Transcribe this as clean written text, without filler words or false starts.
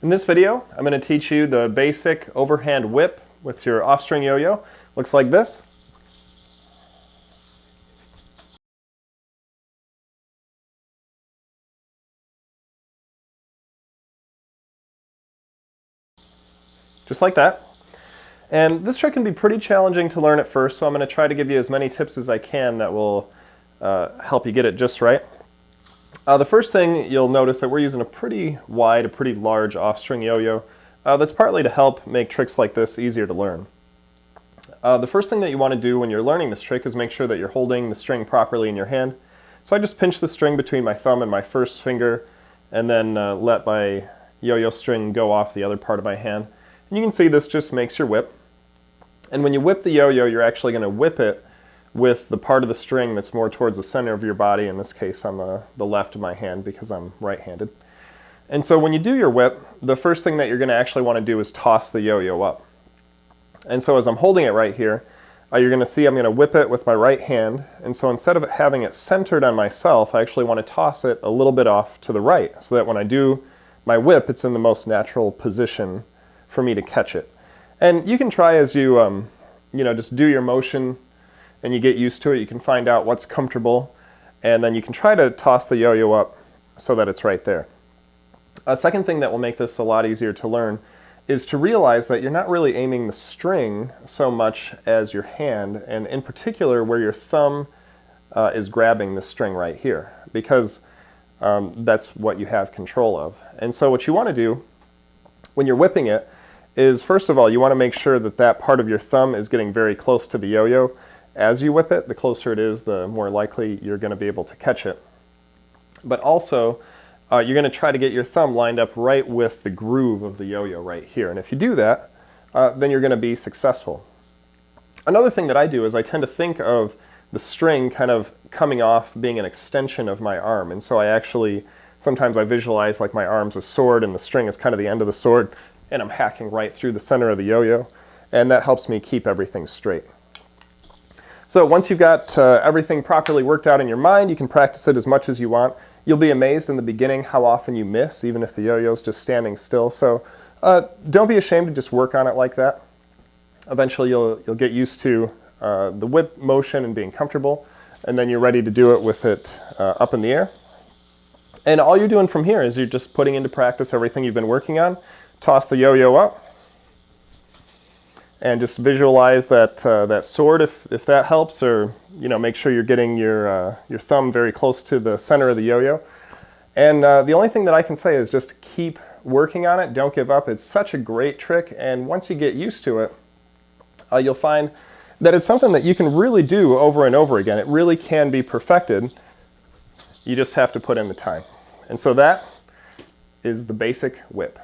In this video, I'm going to teach you the basic overhand whip with your offstring yo-yo. Looks like this. Just like that. And this trick can be pretty challenging to learn at first, so I'm going to try to give you as many tips as I can that will help you get it just right. The first thing you'll notice that we're using a pretty wide, a pretty large offstring yo-yo. That's partly to help make tricks like this easier to learn. The first thing that you want to do when you're learning this trick is make sure that you're holding the string properly in your hand. So I just pinch the string between my thumb and my first finger and then let my yo-yo string go off the other part of my hand. And you can see this just makes your whip. And when you whip the yo-yo, you're actually going to whip it with the part of the string that's more towards the center of your body, in this case on the left of my hand because I'm right-handed. And so when you do your whip, the first thing that you're going to actually want to do is toss the yo-yo up. And so as I'm holding it right here, you're going to see I'm going to whip it with my right hand, and so instead of having it centered on myself, I actually want to toss it a little bit off to the right so that when I do my whip, it's in the most natural position for me to catch it. And you can try as you just do your motion and you get used to it. You can find out what's comfortable, and then you can try to toss the yo-yo up so that it's right there. A second thing that will make this a lot easier to learn is to realize that you're not really aiming the string so much as your hand, and in particular where your thumb is grabbing the string right here, because that's what you have control of. And so what you want to do when you're whipping it is, first of all, you want to make sure that that part of your thumb is getting very close to the yo-yo. As you whip it, the closer it is, the more likely you're going to be able to catch it. But also, you're going to try to get your thumb lined up right with the groove of the yo-yo right here. And if you do that, then you're going to be successful. Another thing that I do is I tend to think of the string kind of coming off being an extension of my arm. And so sometimes I visualize like my arm's a sword and the string is kind of the end of the sword, and I'm hacking right through the center of the yo-yo. And that helps me keep everything straight. So once you've got everything properly worked out in your mind, you can practice it as much as you want. You'll be amazed in the beginning how often you miss, even if the yo-yo's just standing still. So don't be ashamed to just work on it like that. Eventually you'll get used to the whip motion and being comfortable, and then you're ready to do it with it up in the air. And all you're doing from here is you're just putting into practice everything you've been working on. Toss the yo-yo up. And just visualize that sword if that helps, or make sure you're getting your thumb very close to the center of the yo-yo. And the only thing that I can say is just keep working on it. Don't give up. It's such a great trick, and once you get used to it, you'll find that it's something that you can really do over and over again. It really can be perfected. You just have to put in the time. And so that is the basic whip.